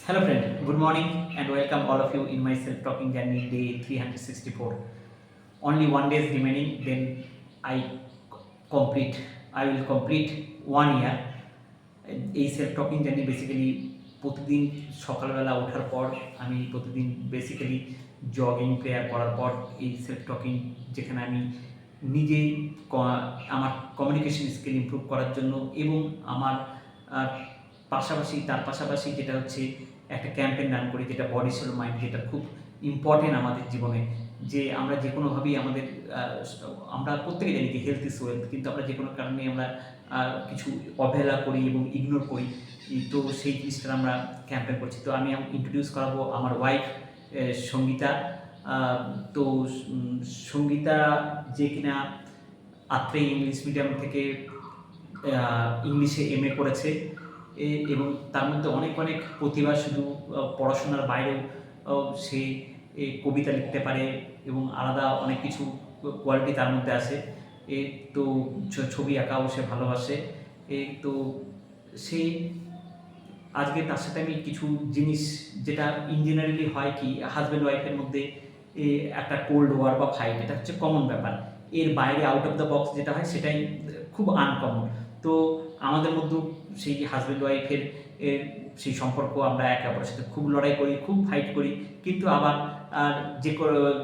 Hello friend, good morning and welcome all of you in my self-talking journey day 364. Only one day is remaining, then I complete. I will complete 1 year. এই self talking journey basically প্রতিদিন সকালবেলা ওঠার পর আমি প্রতিদিন basically jogging prayer করার পর এই সেলফ টকিং, যেখানে আমি নিজেই আমার কমিউনিকেশন স্কিল ইমপ্রুভ করার জন্য এবং আমার তার পাশাপাশি যেটা হচ্ছে একটা ক্যাম্পেইন রান করি, যেটা বডি সোল মাইন্ড, যেটা খুব ইম্পর্টেন্ট আমাদের জীবনে। যে আমরা যে কোনোভাবেই আমরা প্রত্যেকে জানি যে হেলথ ইজ ওয়েলথ, কিন্তু আমরা যে কোনো কারণে আমরা কিছু অবহেলা করি এবং ইগনোর করি। তো সেই জিনিসটা আমরা ক্যাম্পেইন করছি। তো আমি ইন্ট্রোডিউস করাবো আমার ওয়াইফ সঙ্গীতা। তো সঙ্গীতা যে কিনা আত্রে ইংলিশ মিডিয়াম থেকে ইংলিশে MA করেছে এবং তার মধ্যে অনেক অনেক প্রতিভা, শুধু পড়াশোনার বাইরেও সে কবিতা লিখতে পারে এবং আলাদা অনেক কিছু কোয়ালিটি তার মধ্যে আছে। তো ছবি আঁকাও সে ভালোবাসে। তো সে আজকে তার সাথে আমি কিছু জিনিস, যেটা ইঞ্জিনিয়ারিংলি হয় কি হাজব্যান্ড ওয়াইফের মধ্যে একটা কোল্ড ওয়ার বা ফাইট, এটা হচ্ছে কমন ব্যাপার। এর বাইরে আউট অফ দ্য বক্স যেটা হয় সেটাই খুব আনকমন। তো আমাদের মধ্যেও সেই হাজব্যান্ড ওয়াইফের সেই সম্পর্ক, আমরা একে অপরের সাথে খুব লড়াই করি, খুব ফাইট করি, কিন্তু আবার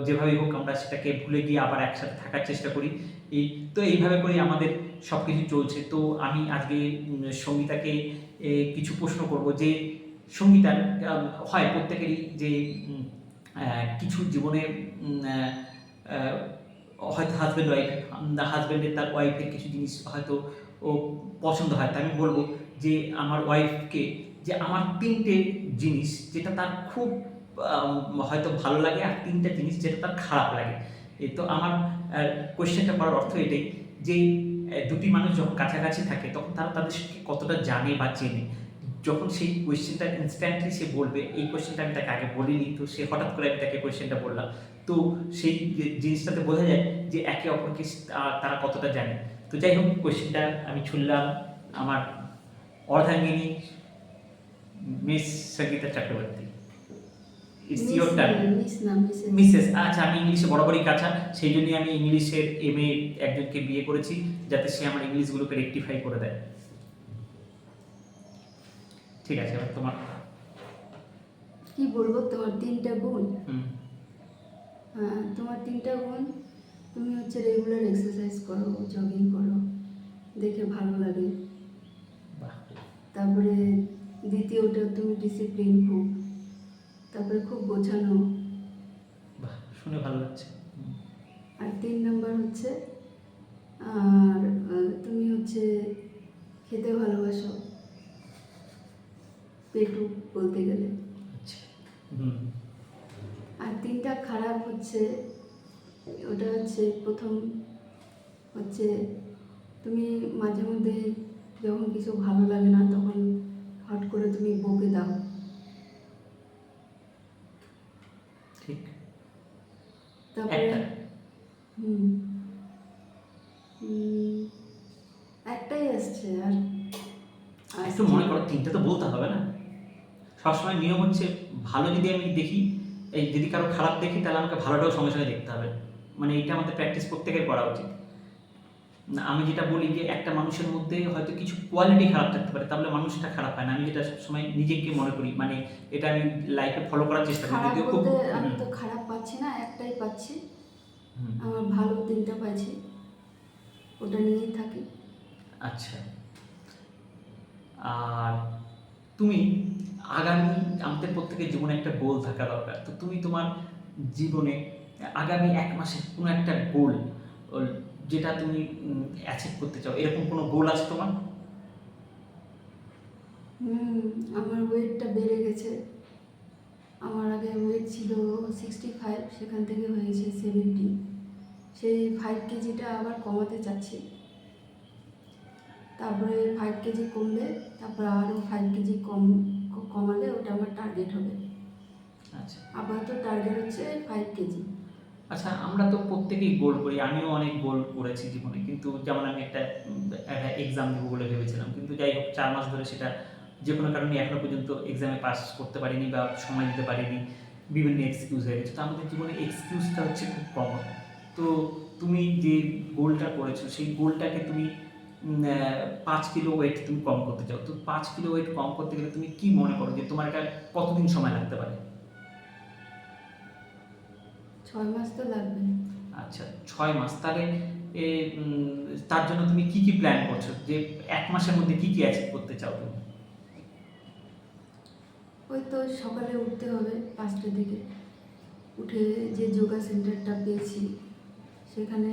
যেভাবেই হোক আমরা সেটাকে ভুলে গিয়ে আবার একসাথে থাকার চেষ্টা করি। তো এইভাবে করে আমাদের সব কিছু চলছে। তো আমি আজকে সঙ্গীতাকে কিছু প্রশ্ন করব, যে সঙ্গীতার হয় প্রত্যেকেরই যে কিছু জীবনে হয়তো হাজব্যান্ডের তার ওয়াইফের কিছু জিনিস হয়তো ও পছন্দ হয়। তাই আমি বলবো যে আমার ওয়াইফকে যে আমার 3টে জিনিস যেটা তার খুব হয়তো ভালো লাগে, আর 3টা জিনিস যেটা তার খারাপ লাগে। তো আমার কোয়েশ্চেনটা করার অর্থ এটাই যে দুটি মানুষ যখন কাছাকাছি থাকে তখন তারা তাদেরকে কতটা জানে বা চেনে। যখন সেই কোয়েশ্চেনটা ইনস্ট্যান্টলি সে বলবে, এই কোয়েশ্চেনটা আমি তাকে আগে বলিনি, তো সে হঠাৎ করে আমি তাকে কোয়েশ্চেনটা বললাম, তো সেই জিনিসটাতে বোঝা যায় যে একে অপরকে তারা কতটা জানে। তো যাই হোক, কোয়েশ্চেনটা আমি ছুড়লাম আমার অর্ধাঙ্গিনী miss Sangita Chakraborty. It's your turn. Mrs, আচ্ছা, আমি ইংলিশে বরাবরই কাঁচা, সেই জন্যই আমি ইংলিশের MA একজনকে বিয়ে করেছি, যাতে সে আমার ইংলিশগুলোকে রেকটিফাই করে দেয়। ঠিক আছে, এবার তোমার। কি বলবো, তোমার 3টা গুণ। তোমার 3টা গুণ, তুমি হচ্ছে রেগুলার এক্সারসাইজ করো, জগিং করো, দেখে ভালো লাগে। তারপরে দ্বিতীয়টা, তুমি ডিসিপ্লিন খুব, তারপরে খুব গোছানো, শুনে ভালো লাগছে। আর 3 নাম্বার হচ্ছে আর তুমি হচ্ছে খেতে ভালোবাসো, পেটু বলতে গেলে। আর 3টা খারাপ হচ্ছে, ওটা হচ্ছে প্রথম হচ্ছে তুমি মাঝে মধ্যে যখন কিছু ভালো লাগে না তখন হট করে তুমি বকে দাও। ঠিক। তারপরে একটাই আসছে, আর একটু মনে করো, 3টে তো বলতে হবে না। সবসময় নিয়ম হচ্ছে ভালো যদি আমি দেখি, যদি কারো খারাপ দেখি তাহলে আমাকে ভালোটাও সঙ্গে সঙ্গে দেখতে হবে। মানে এটা আমাদের প্র্যাকটিস প্রত্যেকের করা উচিত। আমি যেটা বলি যে একটা মানুষের মধ্যে হয়তো কিছু কোয়ালিটি খারাপ থাকতে পারে, তাহলে মানুষটা খারাপ হয় না। আমি যেটা সবসময় নিজেকে মনে করি, মানে এটা আমি লাইফে ফলো করার চেষ্টা করি। যদিও খুব আমি তো খারাপ পাচ্ছি না, একটাই পাচ্ছি, আমার ভালো 3টা পাচ্ছি, ওটা নিয়েই থাকি। আচ্ছা, আর তুমি আগামী, আমাদের প্রত্যেকের জীবনে একটা গোল থাকা দরকার। তো তুমি তোমার জীবনে আগামী 1 মাসে কোনো একটা গোল যেটা তুমি অ্যাচিভ করতে চাও, এরকম কোনো গোল আছে তোমার? আমার ওয়েটটা বেড়ে গেছে। আমার আগে ওয়েট ছিল 65, সেখান থেকে হয়েছে 70। সেই 5 কেজিটা আবার কমাতে চাচ্ছি। তারপরে 5 কেজি কমলে তারপরে আরও 5 কেজি কমালে ওটা আমার টার্গেট হবে। আচ্ছা, আপাতত টার্গেট হচ্ছে 5 কেজি। আচ্ছা, আমরা তো প্রত্যেকেই গোল করি, আমিও অনেক গোল করেছি জীবনে, কিন্তু যেমন আমি একটা এক্সাম দেবো বলে ভেবেছিলাম, কিন্তু যাই হোক 4 মাস ধরে সেটা যে কোনো কারণে এখনো পর্যন্ত এক্সামে পাস করতে পারিনি বা সময় দিতে পারিনি, বিভিন্ন এক্সকিউজ হয়ে গেছে। তো আমাদের জীবনে এক্সকিউজটা হচ্ছে খুব কমন। তো তুমি যে গোলটা করেছো সেই গোলটাকে তুমি 5 কিলো ওয়েট তুমি কম করতে চাও, তো 5 কিলো ওয়েট কম করতে গেলে তুমি কি মনে করো যে তোমার এটা কতদিন সময় লাগতে পারে? 6 মাস তো লাগবে। আচ্ছা, 6 মাস। তাহলে এ, তার জন্য তুমি কি কি প্ল্যান করছো, যে 1 মাসের মধ্যে কি কি অ্যাচিভ করতে চাও তুমি? ওই তো সকালে উঠতে হবে 5টার দিকে, উঠে যে যোগা সেন্টারটা পেয়েছি সেখানে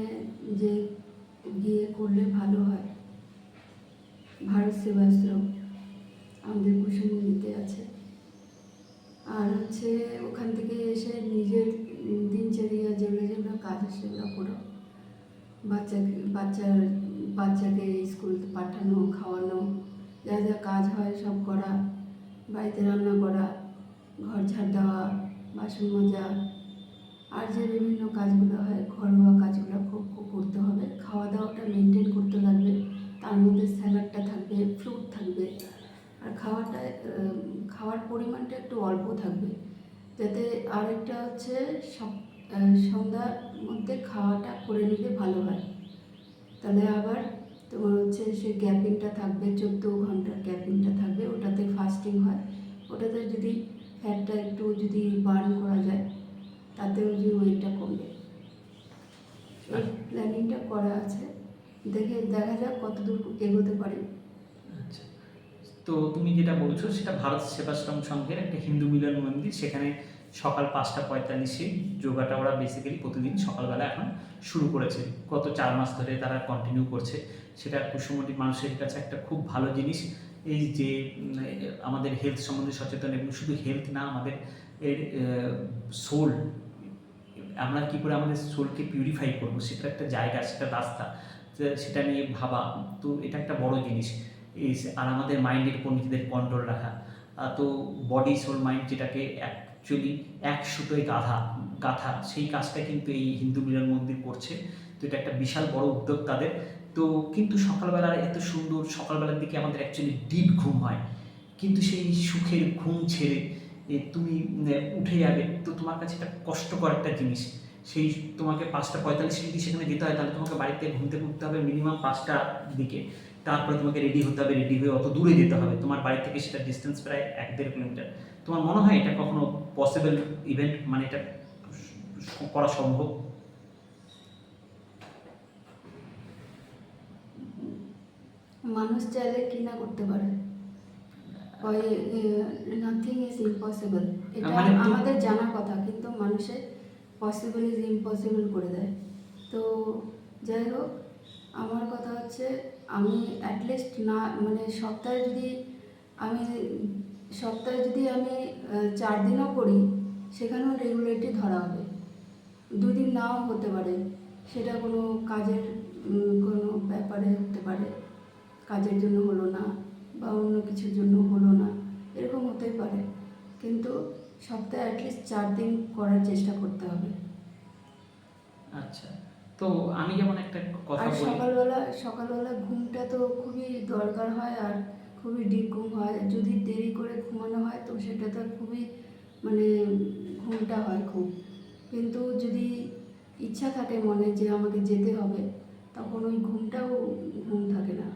যে গিয়ে করলে ভালো হয়। ভারত সেবাশ্রম আমাদের কুসুমুন্দিতে আছে। আর হচ্ছে ওখান থেকে এসে নিজের দিনচর্যা যেগুলো যেগুলো কাজ আছে সেগুলো করো। বাচ্চাকে স্কুল পাঠানো, খাওয়ানো, যা যা কাজ হয় সব করা, বাড়িতে রান্না করা, ঘর ঝাড় দেওয়া, বাসন মাজা, আর যে বিভিন্ন কাজগুলো হয় ঘরোয়া কাজগুলো খুব খুব করতে হবে। খাওয়া দাওয়াটা মেনটেন করতে লাগবে, তার মধ্যে স্যালাডটা থাকবে, ফ্রুট থাকবে, আর খাওয়ার পরিমাণটা একটু অল্প থাকবে, যাতে আরেকটা হচ্ছে সন্ধ্যার মধ্যে খাওয়াটা করে নিলে ভালো হয়। তাহলে আবার তোমার হচ্ছে সে গ্যাপিংটা থাকবে, 14 ঘন্টার গ্যাপিংটা থাকবে, ওটাতে ফাস্টিং হয়। ওটাতে যদি ফ্যাটটা একটু যদি বার্ন করা যায় তাতেও যে ওয়েটটা কমবে। এই প্ল্যানিংটা করা আছে, দেখা যাক কতদূর এগোতে পারি। আচ্ছা, তো তুমি যেটা বলছো সেটা ভারত সেবাশ্রম সংঘের একটা হিন্দু মিলন মন্দির, সেখানে সকাল 5টা 45-এ যোগাটা ওরা বেসিক্যালি প্রতিদিন সকালবেলা এখন শুরু করেছে। গত 4 মাস ধরে তারা কন্টিনিউ করছে। সেটা কুসুমটি মানুষের কাছে একটা খুব ভালো জিনিস, এই যে আমাদের হেলথ সম্বন্ধে সচেতন, এবং শুধু হেলথ না, আমাদের এর সোল, আমরা কী করে আমাদের সোলকে পিউরিফাই করবো সেটা একটা জায়গা, সেটা রাস্তা, সেটা নিয়ে ভাবা। তো এটা একটা বড় জিনিস। আর আমাদের মাইন্ডের উপর নিজেদের কন্ট্রোল রাখা। তো বডি সোল মাইন্ড যেটাকে অ্যাকচুয়ালি এক সুতোয় গাথা, সেই কাজটা কিন্তু এই হিন্দু মিলন মন্দির করছে। তো এটা একটা বিশাল বড় উদ্যোগ তাদের। তো কিন্তু সকালবেলার এত সুন্দর সকালবেলার দিকে আমাদের অ্যাকচুয়ালি ডিপ ঘুম হয়, কিন্তু সেই সুখের ঘুম ছেড়ে তুমি উঠে যাবে, তো তোমার কাছে একটা কষ্টকর একটা জিনিস। সেই তোমাকে 5টা 45 যদি সেখানে যেতে হয়, তাহলে তোমাকে বাড়িতে ঘুম থেকে উঠতে হবে মিনিমাম 5টার দিকে। তারপরে তোমাকে রেডি হতে হবে, রেডি হয়ে অত দূরে যেতে হবে, তোমার বাড়ি থেকে সেটা ডিস্টেন্স প্রায় 1-1.5 কিলোমিটার। তোমার মনে হয় এটা কখনো পসিবল ইভেন্ট, মানে এটা করা সম্ভব? মানুষ চাইলে কি না করতে পারে, ওই নাথিং ইজ ইম্পসিবল, এটা মানে আমাদের জানা কথা, কিন্তু মানুষের পসিবল ইজ ইম্পসিবল করে দেয়। তো যাই হোক, আমার কথা হচ্ছে আমি অ্যাটলিস্ট না, মানে আমি সপ্তাহে যদি আমি 4 দিনও করি, সেখানেও রেগুলারিটি ধরা হবে। 2 দিন নাও হতে পারে, সেটা কোনো কাজের কোনো ব্যাপারে হতে পারে, কাজের জন্য হলো না বা অন্য কিছুর জন্য হলো না, এরকম হতেই পারে, কিন্তু সপ্তাহে অ্যাটলিস্ট 4 দিন করার চেষ্টা করতে হবে। আচ্ছা, তো আমি যেমন একটা কথা আর বলি। সকালবেলা ঘুমটা তো খুবই দরকার হয়, আর খুবই ডিপ ঘুম হয়। যদি দেরি করে ঘুমানো হয় তো সেটা তো খুবই, মানে ঘুমটা হয় খুব, কিন্তু যদি ইচ্ছা থাকে মনে যে আমাকে যেতে হবে, তখন ওই ঘুম থাকে না,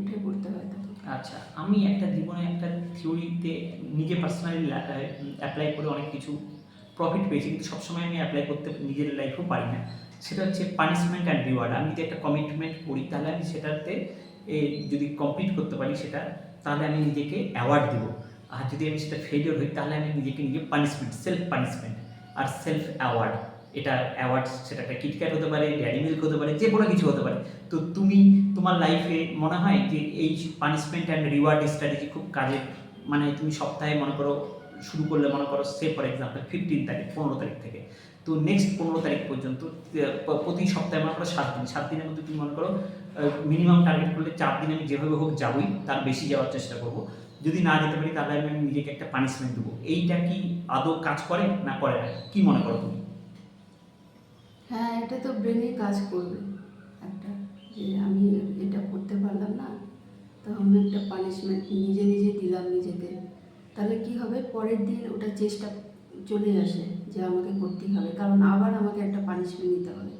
উঠে পড়তে হয় তখন। আচ্ছা, আমি একটা জীবনে একটা থিওরিতে নিজে পার্সোনালি অ্যাপ্লাই করে অনেক কিছু প্রফিট পেয়েছি, কিন্তু সবসময় আমি অ্যাপ্লাই করতে নিজের লাইফেও পারি না। সেটা হচ্ছে পানিশমেন্ট অ্যান্ড রিওয়ার্ড। আমি যদি একটা কমিটমেন্ট করি, তাহলে আমি সেটাতে যদি কমপ্লিট করতে পারি সেটা, তাহলে আমি নিজেকে অ্যাওয়ার্ড দেবো। আর যদি আমি সেটা ফেলিওর হই, তাহলে আমি নিজে পানিশমেন্ট, সেলফ পানিশমেন্ট আর সেলফ অ্যাওয়ার্ড, এটা অ্যাওয়ার্ড, সেটা একটা কিটক্যাট হতে পারে, ড্যারি মিল্ক হতে পারে, যে কোনো কিছু হতে পারে। তো তুমি তোমার লাইফে মনে হয় যে এই পানিশমেন্ট অ্যান্ড রিওয়ার্ড স্ট্র্যাটেজি খুব কাজে, মানে তুমি সপ্তাহে মনে করো শুরু করলে, মনে করো সে ফর এক্সাম্পল 15 তারিখ 15 তারিখ থেকে, তো নেক্সট 15 তারিখ পর্যন্ত প্রতি সপ্তাহে মনে করো 7 দিন, 7 দিনের মধ্যে তুমি মনে করো মিনিমাম টার্গেট করলে 4 দিন আমি যেভাবে হোক যাবই, তার বেশি যাওয়ার চেষ্টা করব। যদি না যেতে পারি তাহলে আমি নিজেকে একটা পানিশমেন্ট দেবো। এইটা কি আদৌ কাজ করে না করে না, কি মনে করো তুমি? হ্যাঁ, এটা তো ব্রেনে কাজ করবে একটা, যে আমি এটা করতে পারলাম না, তো আমি একটা পানিশমেন্ট নিজে নিজে দিলাম নিজেকে। তাহলে কি হবে, পরের দিন ওটা চেষ্টা চলে আসে যে আমাকে করতেই হবে, কারণ আবার আমাকে একটা পানিশমেন্ট নিতে হবে।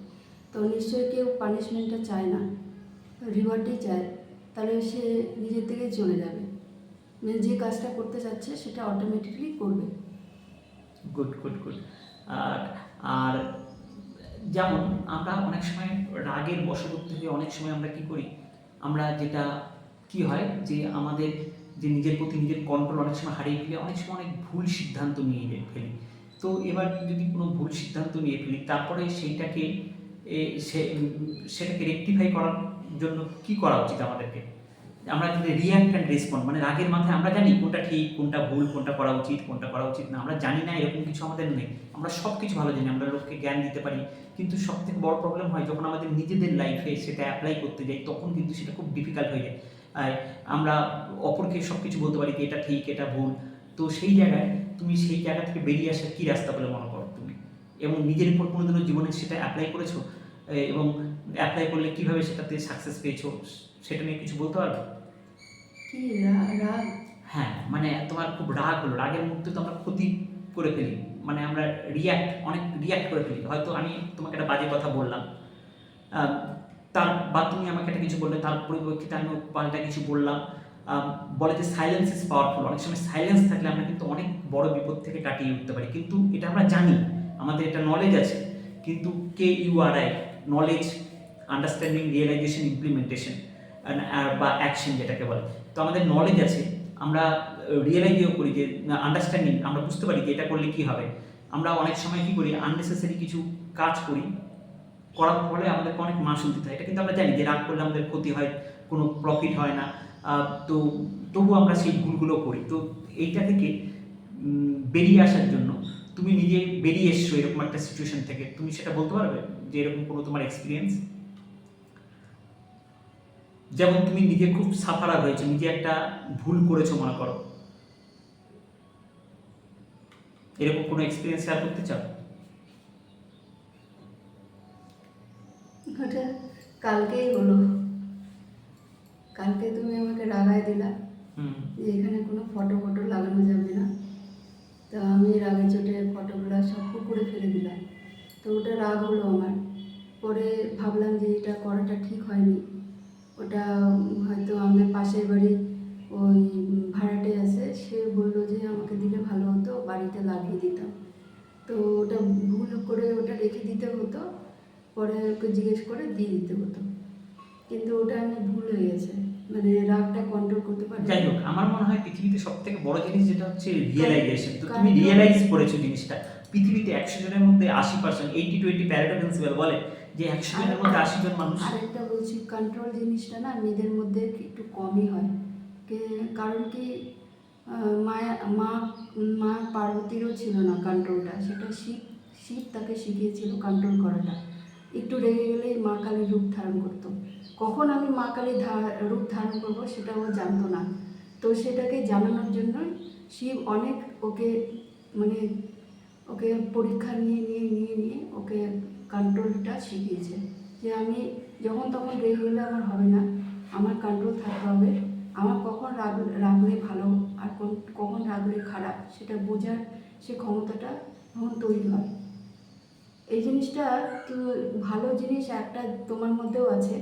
তো নিশ্চয়ই কেউ পানিশমেন্টটা চায় না, রিওয়ার্ডই চায়। তাহলে সে নিজের থেকেই চলে যাবে, মানে যে কাজটা করতে চাচ্ছে সেটা অটোমেটিকলি করবে। Good good good. আর আর যেমন আমরা অনেক সময় রাগের বশবর্তী হয়ে অনেক সময় আমরা কি করি, আমরা যেটা কি হয় যে আমাদের যে নিজের প্রতি নিজের কন্ট্রোল অনেক সময় হারিয়ে ফেলে, অনেক সময় অনেক ভুল সিদ্ধান্ত নিয়ে ফেলি। তো এবার যদি কোনো ভুল সিদ্ধান্ত নিয়ে ফেলি, তারপরে সেইটাকে সেটাকে রেকটিফাই করার জন্য কি করা উচিত আমাদেরকে? আমরা যদি রিয়াক্ট অ্যান্ড রেসপন্ড, মানে রাগের মাথায় আমরা জানি কোনটা ঠিক, কোনটা ভুল, কোনটা করা উচিত, কোনটা করা উচিত না, আমরা জানি না এরকম কিছু আমাদের নেই। আমরা সব কিছু ভালো জানি, আমরা লোককে জ্ঞান দিতে পারি, কিন্তু সব থেকে বড় প্রবলেম হয় যখন আমাদের নিজেদের লাইফে সেটা অ্যাপ্লাই করতে যাই, তখন কিন্তু সেটা খুব ডিফিকাল্ট হয়ে যায়। আর আমরা অপরকে সব কিছু বলতে পারি যে এটা ঠিক, এটা ভুল। তো সেই জায়গায় তুমি সেই জায়গা থেকে বেরিয়ে আসার কী রাস্তা বলে মনে করো তুমি, এবং নিজের উপর কোনোদিনও জীবনে সেটা অ্যাপ্লাই করেছো, এবং অ্যাপ্লাই করলে কীভাবে সেটাতে সাকসেস পেয়েছো, সেটা নিয়ে কিছু বলতে পারবে? কি রাগ? হ্যাঁ, মানে তোমার খুব রাগ হলো, রাগের মধ্যে তো আমরা ক্ষতি করে ফেলি, মানে আমরা অনেক রিয়্যাক্ট করে ফেলি। হয়তো আমি তোমাকে একটা বাজে কথা বললাম, আহ, তার বা তুমি আমাকে একটা কিছু বললে, তার পরিপ্রেক্ষিতে আমি পাল্টা কিছু বললাম। বলে যে সাইলেন্স ইজ পাওয়ারফুল। অনেক সময় সাইলেন্স থাকলে আমরা কিন্তু অনেক বড় বিপদ থেকে কাটিয়ে উঠতে পারি, কিন্তু এটা আমরা জানি, আমাদের এটা নলেজ আছে, কিন্তু KURI, knowledge, understanding, realisation, implementation বা অ্যাকশন যেটাকে বলে। তো আমাদের নলেজ আছে, আমরা রিয়েলাইজও করি, যে আন্ডারস্ট্যান্ডিং, আমরা বুঝতে পারি যে এটা করলে কী হবে। আমরা অনেক সময় কী করি, আননেসেসারি কিছু কাজ করি, করার ফলে আমাদেরকে অনেক মাসুল দিতে হয়। এটা কিন্তু আমরা জানি যে রাগ করলে আমাদের ক্ষতি হয়, কোনো প্রফিট হয় না। তো তবুও আমরা সেই ভুলগুলো করি। তো এইটা থেকে বেরিয়ে আসার জন্য তুমি নিজে বেরিয়ে এসছো এরকম একটা সিচুয়েশন থেকে, তুমি সেটা বলতে পারবে যে এরকম কোনো তোমার এক্সপিরিয়েন্স? যেমন তুমি নিজে খুব সাফারার হয়েছো, নিজে একটা ভুল করেছো মনে করো, এরকম কোনো এক্সপিরিয়েন্স শেয়ার করতে চাও? ওটা কালকেই হলো। কালকে তুমি আমাকে রাগায় দিলা যে এখানে কোনো ফটো লাগানো যাবে না। তো আমি রাগের চোটে ফটোগুলো সব পুকুরে ফেলে দিলাম। তো ওটা রাগ হলো আমার। পরে ভাবলাম যে এটা করাটা ঠিক হয়নি। ওটা হয়তো আমাদের পাশের বাড়ি ওই ভাড়াটে আছে, সে বললো যে আমাকে দিলে ভালো হতো, বাড়িতে লাগিয়ে দিতাম। তো ওটা ভুল করে ওটা রেখে দিতে হতো, পরে ওকে জিজ্ঞেস করে দিয়ে দিতে হতো, কিন্তু ওটা আমি ভুল হয়ে গেছে, মানে রাগটা কন্ট্রোল করতে পারি। যাই হোক, আমার মনে হয় পৃথিবীতে সব থেকে বড় জিনিস যেটা হচ্ছে রিয়েলাইজেশন। তো তুমি রিয়েলাইজ করেছো জিনিসটা। পৃথিবীতে 100 জনের মধ্যে 80%, 80-20 প্যারেটো প্রিন্সিপাল বলে যে 100 জনের মধ্যে 80 জন মানুষ। আরেকটা বলছি, কন্ট্রোল জিনিসটা না মেয়েদের মধ্যে একটু কমই হয়। কারণ কি, মায়া মা মা পার্বতীরও ছিল না কন্ট্রোলটা, সেটা শিব তাকে শিখিয়েছিল কন্ট্রোল করাটা। একটু রেগে গেলেই মা কালী রূপ ধারণ করতো। কখন আমি মা কালী রূপ ধারণ করবো সেটা ও জানতো না। তো সেটাকে জানানোর জন্যই শিব অনেক ওকে মানে ওকে পরীক্ষা নিয়ে ওকে কন্ট্রোলটা শিখিয়েছে, যে আমি যখন তখন রেগে গেলে আমার হবে না, আমার কন্ট্রোল থাকতে হবে। আমার কখন রাগলে ভালো আর কখন রাগলে খারাপ সেটা বোঝার সে ক্ষমতাটা তখন তৈরি হয়। এই জিনিসটা তো ভালো জিনিস একটা তোমার মধ্যেও আছে,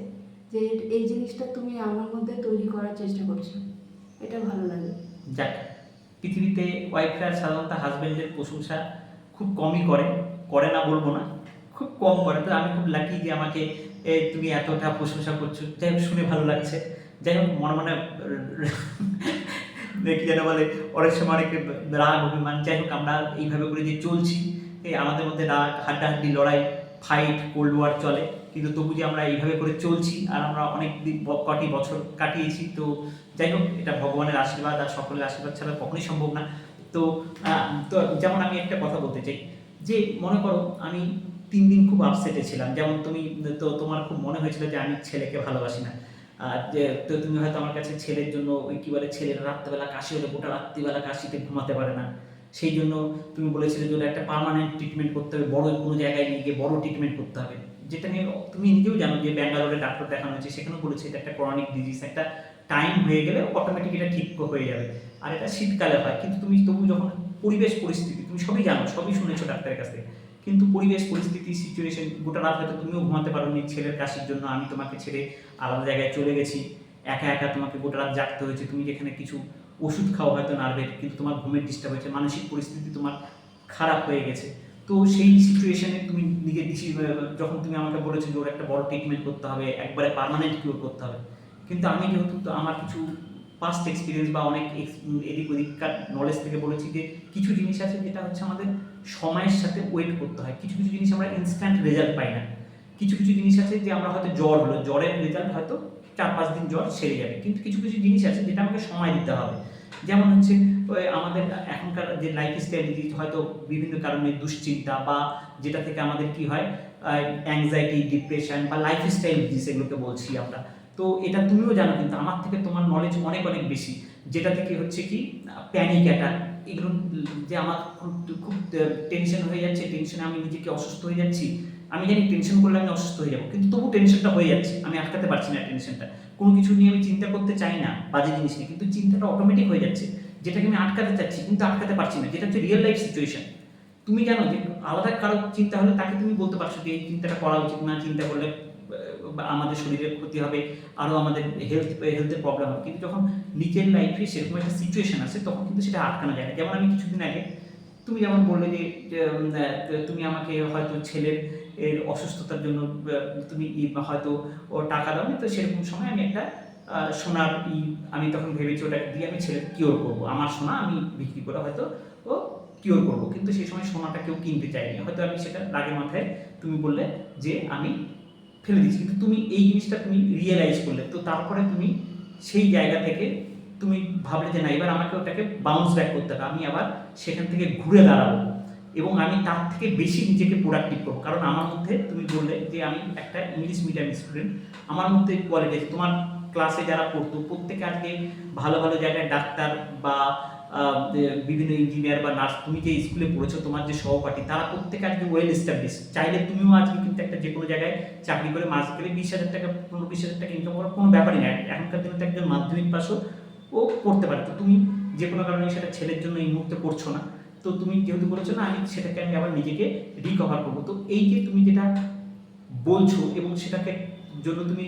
যে এই জিনিসটা তুমি আমার মধ্যে তৈরি করার চেষ্টা করছো, এটা ভালো লাগে। যাক, পৃথিবীতে ওয়াইফরা সাধারণত হাজব্যান্ডের প্রশংসা খুব কমই করে না বলবো না, খুব কম করে। তো আমি খুব লাকি যে আমাকে তুমি এতটা প্রশংসা করছো। যাই হোক, শুনে ভালো লাগছে। যাই হোক, মনে মনে কি যেন বলে, অনেক সময় অনেক রাগ অভিমান। যাই হোক, আমরা এইভাবে করে যে চলছি, আমাদের মধ্যে রাগ, হাড্ডাহাড্ডি লড়াই, ফাইট, কোল্ড ওয়ার চলে, কিন্তু তবু যে আমরা এইভাবে করে চলছি, আর আমরা অনেক দিন কটি বছর কাটিয়েছি। তো যাই হোক, এটা ভগবানের আশীর্বাদ, আর সকলের আশীর্বাদ ছাড়া কখনোই সম্ভব না। তো তো যেমন আমি একটা কথা বলতে চাই, যে মনে করো আমি 3 দিন খুব আপসেটে ছিলাম, যেমন তুমি তো তোমার খুব মনে হয়েছিল যে আমি ছেলেকে ভালোবাসি না। যে তো তুমি হয়তো আমার কাছে ছেলের জন্য ওই কী বলে, ছেলের রাত্রেবেলা কাশি হলে গোটা রাত্রিবেলা কাশিতে ঘুমাতে পারে না, সেই জন্য তুমি বলেছিলে যে ওটা একটা পার্মানেন্ট ট্রিটমেন্ট করতে হবে, বড় কোনো জায়গায় নিয়ে গিয়ে বড় ট্রিটমেন্ট করতে হবে। যেটা নিয়ে তুমি নিজেও জানো যে ব্যাঙ্গালোরে ডাক্তার দেখানো হয়েছে, সেখানেও বলেছে এটা একটা ক্রনিক ডিজিজ, একটা টাইম হয়ে গেলে অটোমেটিক এটা ঠিক হয়ে যাবে। আর এটা শীতকালে হয়, কিন্তু তুমি তবু যখন পরিবেশ পরিস্থিতি, তুমি সবই জানো, সবই শুনেছো ডাক্তারের কাছ থেকে, কিন্তু পরিবেশ পরিস্থিতি সিচুয়েশন, গোটা রাত হয়তো তুমিও ঘুমাতে পারোনি ছেলের কাশির জন্য, আমি তোমাকে ছেড়ে আলাদা জায়গায় চলে গেছি, একা একা তোমাকে গোটা রাত জাগতে হয়েছে, তুমি যেখানে কিছু ওষুধ খাও হয়তো নার্ভের, কিন্তু তোমার ঘুমের ডিস্টার্ব হয়েছে, মানসিক পরিস্থিতি তোমার খারাপ হয়ে গেছে। তো সেই সিচুয়েশনে তুমি নিজের যখন তুমি আমাকে বলেছো যে ওর একটা বড় ট্রিটমেন্ট করতে হবে, একবারে পার্মানেন্ট কিওর করতে হবে, কিন্তু আমি যেহেতু তো আমার কিছু পাস্ট এক্সপিরিয়েন্স বা অনেক এদিক ওদিককার নলেজ থেকে বলেছি যে কিছু জিনিস আছে যেটা হচ্ছে আমাদের সময়ের সাথে ওয়েট করতে হয়, কিছু কিছু জিনিস আমরা ইনস্ট্যান্ট রেজাল্ট পাই না, কিছু কিছু জিনিস আছে যে আমরা হয়তো জ্বর হলো, জ্বরের রেজাল্ট হয়তো 4-5 দিন জ্বর সেরে যাবে, কিন্তু কিছু কিছু জিনিস আছে যেটা আমাকে সময় দিতে হবে। যেমন হচ্ছে ওই আমাদের এখনকার যে লাইফস্টাইল হয়তো বিভিন্ন কারণে দুশ্চিন্তা বা যেটা থেকে আমাদের কি হয় অ্যাংজাইটি, ডিপ্রেশন বা লাইফস্টাইল ডিজিজ এগুলোকে বলছি আমরা। তো এটা তুমিও জানো, কিন্তু আমার থেকে তোমার নলেজ অনেক অনেক বেশি, যেটা থেকে হচ্ছে কি প্যানিক অ্যাটাক, এগুলো যে আমার খুব খুব টেনশন হয়ে যাচ্ছে, টেনশনে আমি নিজেকে অসুস্থ হয়ে যাচ্ছি, আমি জানি টেনশন করলে আমি অসুস্থ হয়ে যাবো, কিন্তু তবু টেনশনটা হয়ে যাচ্ছে, আমি আটকাতে পারছি না টেনশনটা, কোনো কিছু নিয়ে আমি চিন্তা করতে চাই না, বাজে জিনিস নিয়ে, কিন্তু চিন্তাটা অটোমেটিক হয়ে যাচ্ছে, যেটাকে আমি আটকাতে চাচ্ছি কিন্তু আটকাতে পারছি না, যেটা হচ্ছে রিয়েল লাইফ সিচুয়েশন। তুমি জানো যে আলাদা কারো চিন্তা হলে তাকে তুমি বলতে পারছো যে এই চিন্তাটা করা উচিত না, চিন্তা করলে আমাদের শরীরের ক্ষতি হবে, আরও আমাদের হেলথের প্রবলেম হবে, কিন্তু যখন নিজের লাইফে সেরকম একটা সিচুয়েশন আসে তখন কিন্তু সেটা আটকানো যায় না। যেমন আমি কিছুদিন আগে, তুমি যেমন বললে যে তুমি আমাকে হয়তো ছেলের অসুস্থতার জন্য তুমি হয়তো ও টাকা দাও, তো সেরকম সময় আমি একটা সোনার আমি তখন ভেবেছি ওটা দিয়ে আমি ছেলের কিওর করবো, আমার সোনা আমি বিক্রি করে হয়তো ও কিওর করবো, কিন্তু সেই সময় সোনাটা কেউ কিনতে চায়নি, হয়তো আমি সেটা রাগের মাথায় তুমি বললে যে আমি ফেলে দিচ্ছি, কিন্তু তুমি এই জিনিসটা তুমি রিয়েলাইজ করলে, তো তারপরে তুমি সেই জায়গা থেকে তুমি ভাবলে যে না, এবার আমাকে ওটাকে বাউন্স ব্যাক করতে হবে, আমি আবার সেখান থেকে ঘুরে দাঁড়াবো এবং আমি তার থেকে বেশি নিজেকে প্রোডাক্টিভ করবো, কারণ আমার মধ্যে তুমি বললে যে আমি একটা ইংলিশ মিডিয়াম স্টুডেন্ট, আমার মধ্যে কোয়ালিটি আছে, তোমার ক্লাসে যারা পড়তো প্রত্যেকে আজকে ভালো ভালো জায়গায় ডাক্তার বা বিভিন্ন ইঞ্জিনিয়ার বা নার্স, তুমি যে স্কুলে পড়েছো তোমার যে সহপাঠী তারা প্রত্যেকে আজকে ওয়েল এস্টাবলিশ, চাইলে তুমিও আজকে কিন্তু একটা যে কোনো জায়গায় চাকরি করে মাস গেলে 20,000 টাকা 15-20,000 টাকা ইনকাম করার কোনো ব্যাপারই না, এখনকার দিনে তো একজন মাধ্যমিক পাশও ও করতে পারে, তো তুমি যে কোনো কারণে সেটা ছেলের জন্য এই মুহূর্তে করছো না, তো তুমি যেহেতু বলেছো না আমি সেটাকে আমি আবার নিজেকে রিকভার করবো, তো এই যে তুমি যেটা বলছো এবং সেটাকে জন্য তুমি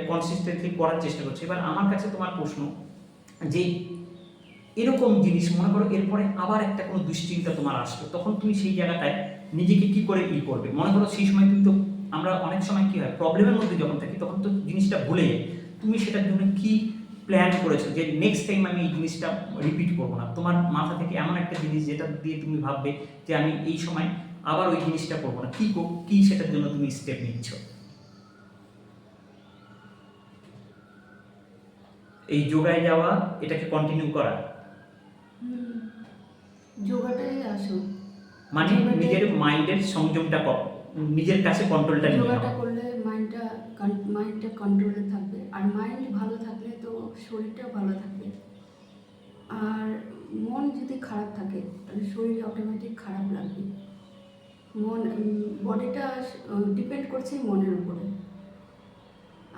কনসিস্টেন্টলি করার চেষ্টা করছো, এবার আমার কাছে তোমার প্রশ্ন যে এরকম জিনিস মনে করো এরপরে আবার একটা কোনো দুশ্চিন্তা তোমার আসলো, তখন তুমি সেই জায়গাটায় নিজেকে কি করে করবে, মনে করো সেই সময় কিন্তু আমরা অনেক সময় কি হয় প্রবলেমের মধ্যে যখন থাকি তখন তো জিনিসটা ভুলে যাই, তুমি সেটার জন্য কি প্ল্যান করেছো যে নেক্সট টাইম আমি এই জিনিসটা রিপিট করবো না, তোমার মাথা থেকে এমন একটা জিনিস যেটা দিয়ে তুমি ভাববে যে আমি এই সময় আবার ওই জিনিসটা করবো না, কি সেটার জন্য তুমি স্টেপ নিচ্ছ? এই যোগায় যাওয়া, এটাকে কন্টিনিউ করা, যোগাটাই আসুন, মানে নিজের মাইন্ডের সংযমটা নিজের কাছে কন্ট্রোলটা নিয়ে যোগাটা করলে মাইন্ডটা কন্ট্রোলে থাকবে, আর মাইন্ড ভালো থাকলে তো শরীরটাও ভালো থাকবে, আর মন যদি খারাপ থাকে তাহলে শরীর অটোমেটিক খারাপ লাগবে, বডিটা ডিপেন্ড করছে মনের উপরে,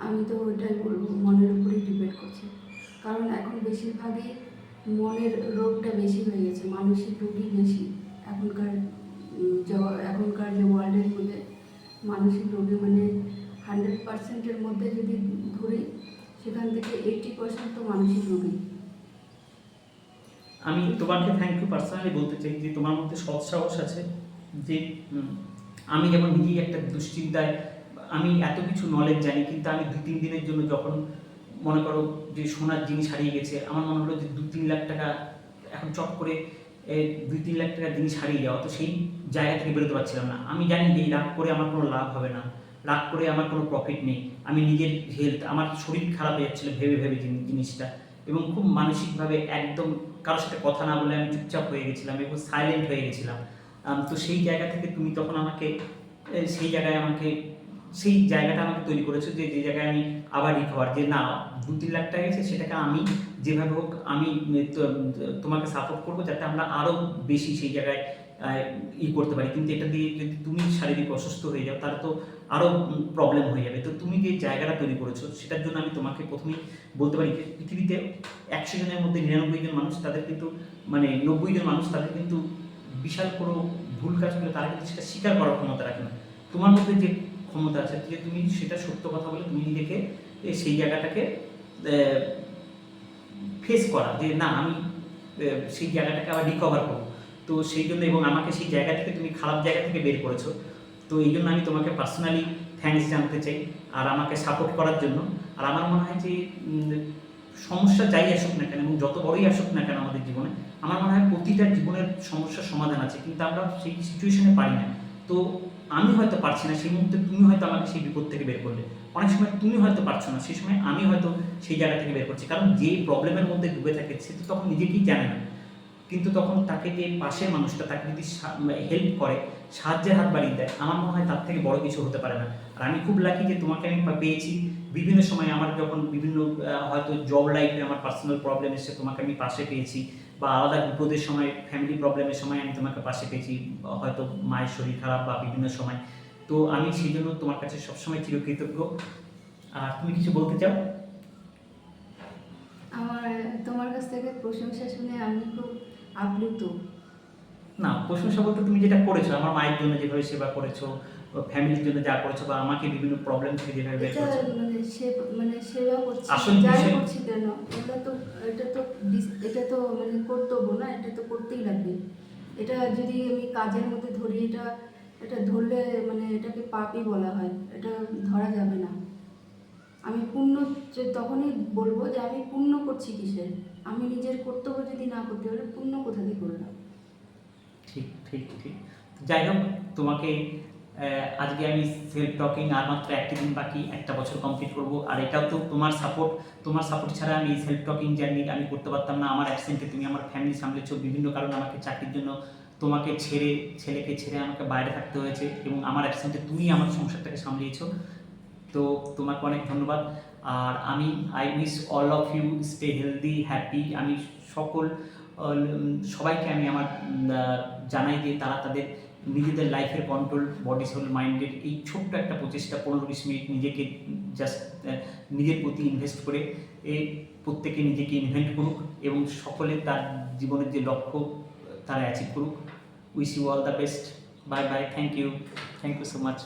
আমি তো ওইটাই বলবো মনের উপরেই ডিপেন্ড করছে, কারণ এখন বেশিরভাগই মনের রোগটা বেশি হয়ে গেছে, মানসিক রোগই বেশি এখনকার যে ওয়ার্ল্ডের মধ্যে মানসিক রোগী মানে 100%-এর মধ্যে যদি ধরি সেখান থেকে 80% তো মানসিক রোগী। আমি তোমাকে থ্যাংক ইউ পার্সোনালি বলতে চাই যে তোমার মধ্যে সৎ সাহস আছে, যে আমি যেমন নিজেই একটা দুশ্চিন্তায়, আমি এত কিছু নলেজ জানি, কিন্তু আমি 2-3 দিনের জন্য যখন মনে করো যে সোনার জিনিস হারিয়ে গেছে, আমার মনে হলো যে 2-3 লাখ টাকা এখন চট করে 2-3 লাখ টাকার জিনিস হারিয়ে যাওয়া, তো সেই জায়গা থেকে বেরোতে পারছিলাম না, আমি জানি যে রাগ করে আমার কোনো লাভ হবে না, রাগ করে আমার কোনো প্রফিট নেই, আমি নিজের হেলথ, আমার শরীর খারাপ হয়ে যাচ্ছিলো ভেবে ভেবে জিনিসটা, এবং খুব মানসিকভাবে একদম কারোর সাথে কথা না বলে আমি চুপচাপ হয়ে গেছিলাম এবং সাইলেন্ট হয়ে গেছিলাম, তো সেই জায়গা থেকে তুমি তখন আমাকে সেই জায়গাটা আমাকে তৈরি করেছো যে জায়গায় আমি আবার রিকভার, যে না 2-3 লাখ টাকা গেছে সেটাকে আমি যেভাবে হোক আমি তোমাকে সাপোর্ট করবো যাতে আমরা আরও বেশি সেই জায়গায় করতে পারি, কিন্তু এটা দিয়ে যদি তুমি শারীরিক অসুস্থ হয়ে যাও তাহলে তো আরও প্রবলেম হয়ে যাবে। তো তুমি যে জায়গাটা তৈরি করেছো সেটার জন্য আমি তোমাকে প্রথমেই বলতে পারি যে পৃথিবীতে 100 জনের মধ্যে 99 জন মানুষ তাদের কিন্তু মানে 90 জন মানুষ তাদের কিন্তু বিশাল কোনো ভুল কাজ করলে তারা কিন্তু সেটা স্বীকার করার ক্ষমতা রাখে না। তোমার মধ্যে যে ক্ষমতা আছে যে তুমি সেটা সত্য কথা বলে তুমি নিজেকে সেই জায়গাটাকে ফেস করা যে না আমি সেই জায়গাটাকে আবার রিকভার করবো। তো সেই জন্য এবং আমাকে সেই জায়গা থেকে তুমি খারাপ জায়গা থেকে বের করেছো। তো এই জন্য আমি তোমাকে পার্সোনালি থ্যাঙ্কস জানাতে চাই আর আমাকে সাপোর্ট করার জন্য। আর আমার মনে হয় যে সমস্যা যাই আসুক না কেন এবং যত বড়ই আসুক না কেন আমাদের জীবনে, আমার মনে হয় প্রতিটা জীবনের সমস্যার সমাধান আছে, কিন্তু আমরা সেই সিচুয়েশনে পারি না। তো আমি হয়তো পারছি না, সেই মুহূর্তে তুমি হয়তো আমাকে সেই বিপদ থেকে বের করলে। অনেক সময় তুমি হয়তো পারছো না, সেই সময় আমি হয়তো সেই জায়গা থেকে বের করছি। কারণ যে প্রবলেমের মধ্যে ডুবে থাকে সে তো তখন নিজেকেই জানে না, কিন্তু তখন তাকে যে পাশের মানুষটা তাকে যদি হেল্প করে, সাহায্যের হাত বাড়িয়ে দেয়, আমার মনে হয় তার থেকে বড় কিছু হতে পারে না। আর আমি খুব লাকি যে তোমাকে আমি পেয়েছি বিভিন্ন সময়। আমার যখন বিভিন্ন হয়তো জব লাইফে আমার পার্সোনাল প্রবলেম এসে তোমাকে আমি পাশে পেয়েছি, বা আলাদা বিপদের সময় ফ্যামিলি প্রবলেমের সময় আমি তোমাকে পাশে পেয়েছি, হয়তো মায়ের শরীর খারাপ বা বিভিন্ন সময়। তো আমি সেই জন্য তোমার কাছে সবসময় চিরকৃতজ্ঞ। আর তুমি কিছু বলতে চাও? আমার তোমার কাছ থেকে প্রশংসা শুনে আমি খুব আপ্লুত। না, প্রশংসা বলতে তুমি যেটা করেছো, আমার মায়ের জন্য যেভাবে সেবা করেছো, ফ্যামিলির জন্য যা করেছো, বা আমাকে বিভিন্ন প্রবলেম থেকে যেভাবে বের এটা করেছো। মানে সেবা করছি, আসল যাই বিষয় করছি কেন, এটা তো মানে কর্তব্য না, এটা তো করতেই লাগবে। এটা যদি আমি কাজের মধ্যে ধরি, এটা ধরলে মানে এটাকে পাপই বলা হয়, এটা ধরা যাবে না। আমি পুণ্য তখনই বলবো যে আমি পুণ্য করছি কিসের। আমি নিজের কর্তব্য যদি না করতে পারি, পুণ্য কোথা থেকে করলাম? ঠিক ঠিক ঠিক। যাই হোক, তোমাকে আজকে আমি সেলফ টকিং আর মাত্র একটা দিন বাকি, একটা বছর কমপ্লিট করব। আর এটাও তো তোমার সাপোর্ট ছাড়া আমি এই সেলফ টকিং জার্নি আমি করতে পারতাম না। আমার অ্যাবসেন্টে তুমি আমার ফ্যামিলি সামলেছো, বিভিন্ন কারণে আমাকে চাকরির জন্য তোমাকে ছেড়ে, ছেলেকে ছেড়ে আমাকে বাইরে থাকতে হয়েছে, এবং আমার অ্যাবসেন্টে তুমি আমার সংসারটাকে সামলিয়েছো। তো তোমাকে অনেক ধন্যবাদ। আর I wish all of you stay healthy happy. আমি সকল সবাইকে আমি আমার জানাই যে তারা তাদের নিজেদের লাইফের কন্ট্রোল, বডি সোল মাইন্ডের এই ছোট্ট একটা প্রচেষ্টা 15-20 মিনিট নিজেকে জাস্ট নিজের প্রতি ইনভেস্ট করে প্রত্যেকে নিজেকে ইনভেন্ট করুক এবং সকলে তার জীবনের যে লক্ষ্য তারা অ্যাচিভ করুক। Wish you all the best. Bye bye. Thank you so much.